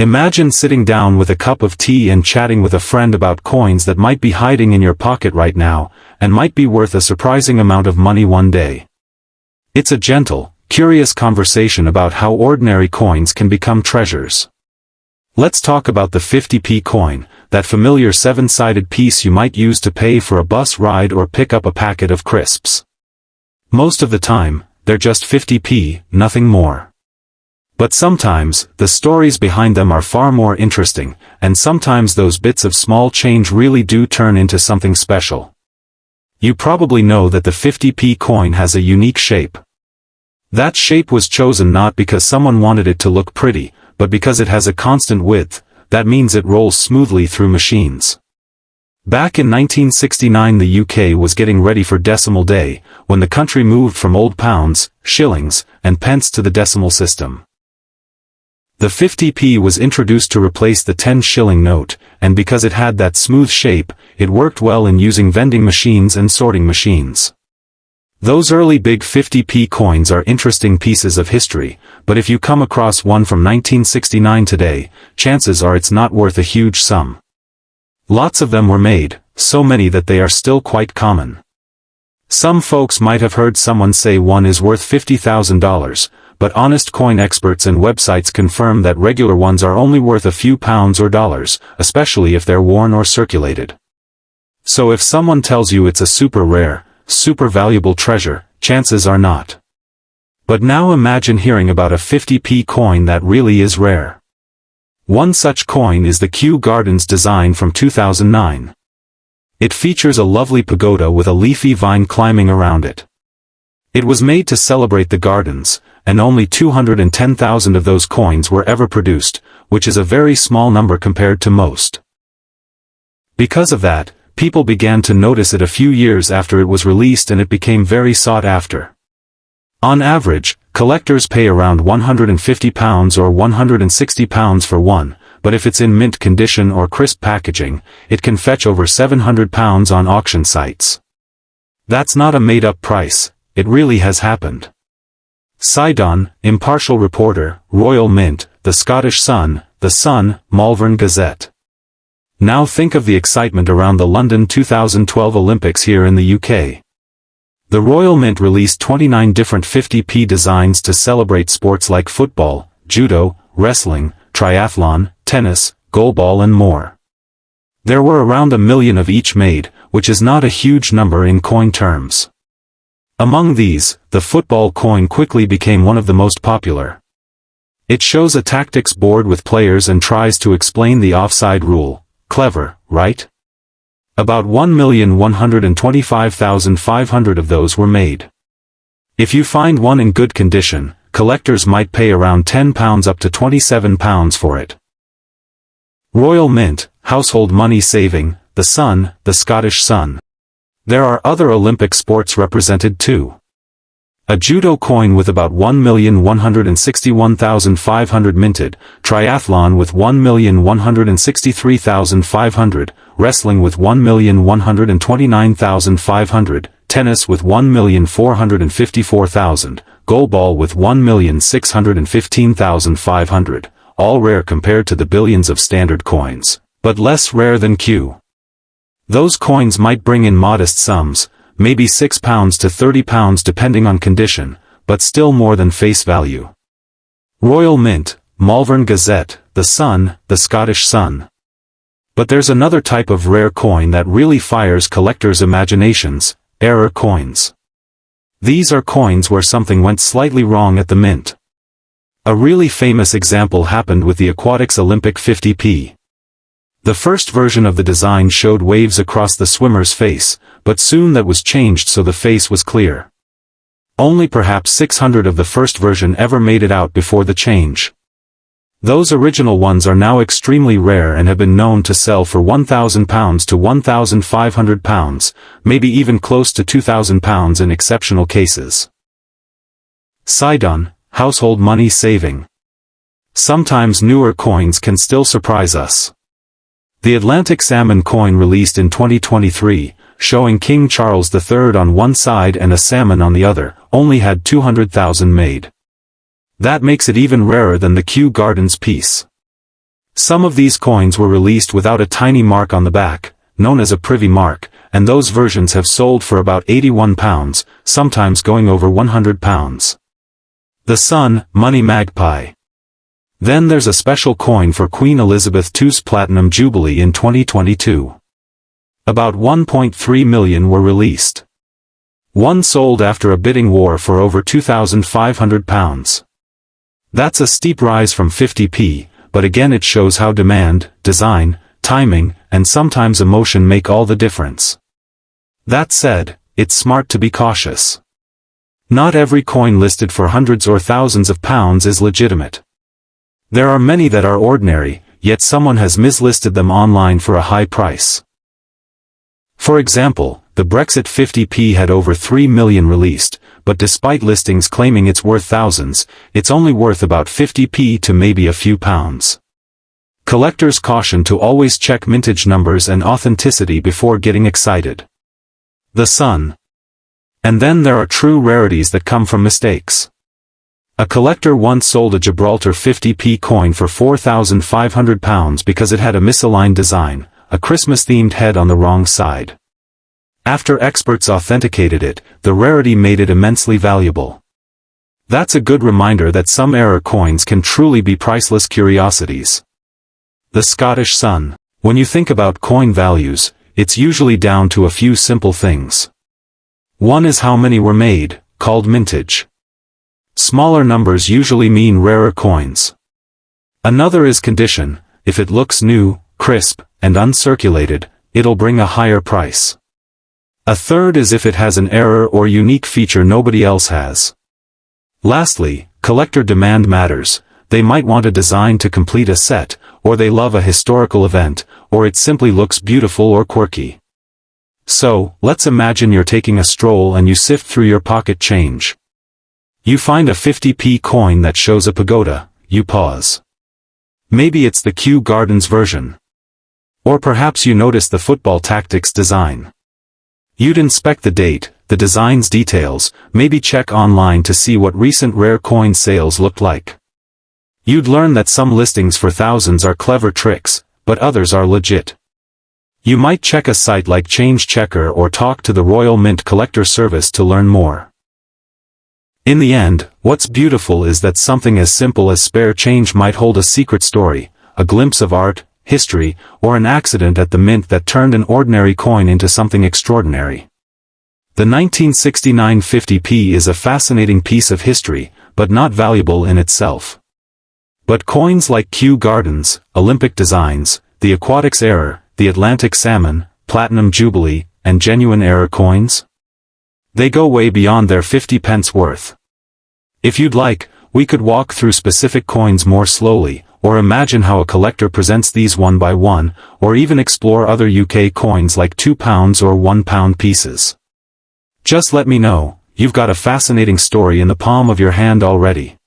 Imagine sitting down with a cup of tea and chatting with a friend about coins that might be hiding in your pocket right now, and might be worth a surprising amount of money one day. It's a gentle, curious conversation about how ordinary coins can become treasures. Let's talk about the 50p coin, that familiar seven-sided piece you might use to pay for a bus ride or pick up a packet of crisps. Most of the time, they're just 50p, nothing more. But sometimes, the stories behind them are far more interesting, and sometimes those bits of small change really do turn into something special. You probably know that the 50p coin has a unique shape. That shape was chosen not because someone wanted it to look pretty, but because it has a constant width. That means it rolls smoothly through machines. Back in 1969, the UK was getting ready for decimal day, when the country moved from old pounds, shillings, and pence to the decimal system. The 50p was introduced to replace the 10-shilling note, and because it had that smooth shape, it worked well in using vending machines and sorting machines. Those early big 50p coins are interesting pieces of history, but if you come across one from 1969 today, chances are it's not worth a huge sum. Lots of them were made, so many that they are still quite common. Some folks might have heard someone say one is worth $50,000, but honest coin experts and websites confirm that regular ones are only worth a few pounds or dollars, especially if they're worn or circulated. So if someone tells you it's a super rare, super valuable treasure, chances are not. But now imagine hearing about a 50p coin that really is rare. One such coin is the Kew Gardens design from 2009. It features a lovely pagoda with a leafy vine climbing around it. It was made to celebrate the gardens, and only 210,000 of those coins were ever produced, which is a very small number compared to most. Because of that, people began to notice it a few years after it was released, and it became very sought after. On average, collectors pay around £150 or £160 for one, but if it's in mint condition or crisp packaging, it can fetch over £700 on auction sites. That's not a made-up price, it really has happened. Sidon, Impartial Reporter, Royal Mint, The Scottish Sun, The Sun, Malvern Gazette. Now think of the excitement around the London 2012 Olympics here in the UK. The Royal Mint released 29 different 50p designs to celebrate sports like football, judo, wrestling, triathlon, tennis, goalball and more. There were around 1 million of each made, which is not a huge number in coin terms. Among these, the football coin quickly became one of the most popular. It shows a tactics board with players and tries to explain the offside rule. Clever, right? About 1,125,500 of those were made. If you find one in good condition, collectors might pay around £10 up to £27 for it. Royal Mint, Household Money Saving, The Sun, The Scottish Sun. There are other Olympic sports represented too. A judo coin with about 1,161,500 minted, triathlon with 1,163,500, wrestling with 1,129,500, tennis with 1,454,000, goalball with 1,615,500, all rare compared to the billions of standard coins, but less rare than Kew. Those coins might bring in modest sums, maybe £6 to £30 depending on condition, but still more than face value. Royal Mint, Malvern Gazette, The Sun, The Scottish Sun. But there's another type of rare coin that really fires collectors' imaginations, error coins. These are coins where something went slightly wrong at the mint. A really famous example happened with the Aquatics Olympic 50p. The first version of the design showed waves across the swimmer's face, but soon that was changed so the face was clear. Only perhaps 600 of the first version ever made it out before the change. Those original ones are now extremely rare and have been known to sell for £1,000 to £1,500, maybe even close to £2,000 in exceptional cases. Sidon, Household Money Saving. Sometimes newer coins can still surprise us. The Atlantic Salmon coin released in 2023, showing King Charles III on one side and a salmon on the other, only had 200,000 made. That makes it even rarer than the Kew Gardens piece. Some of these coins were released without a tiny mark on the back, known as a privy mark, and those versions have sold for about £81, sometimes going over £100. The Sun, Money Magpie. Then there's a special coin for Queen Elizabeth II's Platinum Jubilee in 2022. About 1.3 million were released. One sold after a bidding war for over £2,500. That's a steep rise from 50p, but again it shows how demand, design, timing, and sometimes emotion make all the difference. That said, it's smart to be cautious. Not every coin listed for hundreds or thousands of pounds is legitimate. There are many that are ordinary, yet someone has mislisted them online for a high price. For example, the Brexit 50p had over 3 million released, but despite listings claiming it's worth thousands, it's only worth about 50p to maybe a few pounds. Collectors caution to always check mintage numbers and authenticity before getting excited. The Sun. And then there are true rarities that come from mistakes. A collector once sold a Gibraltar 50p coin for £4,500 because it had a misaligned design, a Christmas-themed head on the wrong side. After experts authenticated it, the rarity made it immensely valuable. That's a good reminder that some error coins can truly be priceless curiosities. The Scottish Sun. When you think about coin values, it's usually down to a few simple things. One is how many were made, called mintage. Smaller numbers usually mean rarer coins. Another is condition. If it looks new, crisp, and uncirculated, it'll bring a higher price. A third is if it has an error or unique feature nobody else has. Lastly, collector demand matters. They might want a design to complete a set, or they love a historical event, or it simply looks beautiful or quirky. So, let's imagine you're taking a stroll and you sift through your pocket change. You find a 50p coin that shows a pagoda. You pause. Maybe it's the Kew Gardens version. Or perhaps you notice the football tactics design. You'd inspect the date, the design's details, maybe check online to see what recent rare coin sales looked like. You'd learn that some listings for thousands are clever tricks, but others are legit. You might check a site like Change Checker or talk to the Royal Mint Collector Service to learn more. In the end, what's beautiful is that something as simple as spare change might hold a secret story, a glimpse of art, history, or an accident at the mint that turned an ordinary coin into something extraordinary. The 1969 50p is a fascinating piece of history, but not valuable in itself. But coins like Kew Gardens, Olympic Designs, the Aquatics Error, the Atlantic Salmon, Platinum Jubilee, and genuine error coins? They go way beyond their 50 pence worth. If you'd like, we could walk through specific coins more slowly, or imagine how a collector presents these one by one, or even explore other UK coins like £2 or £1 pieces. Just let me know, you've got a fascinating story in the palm of your hand already.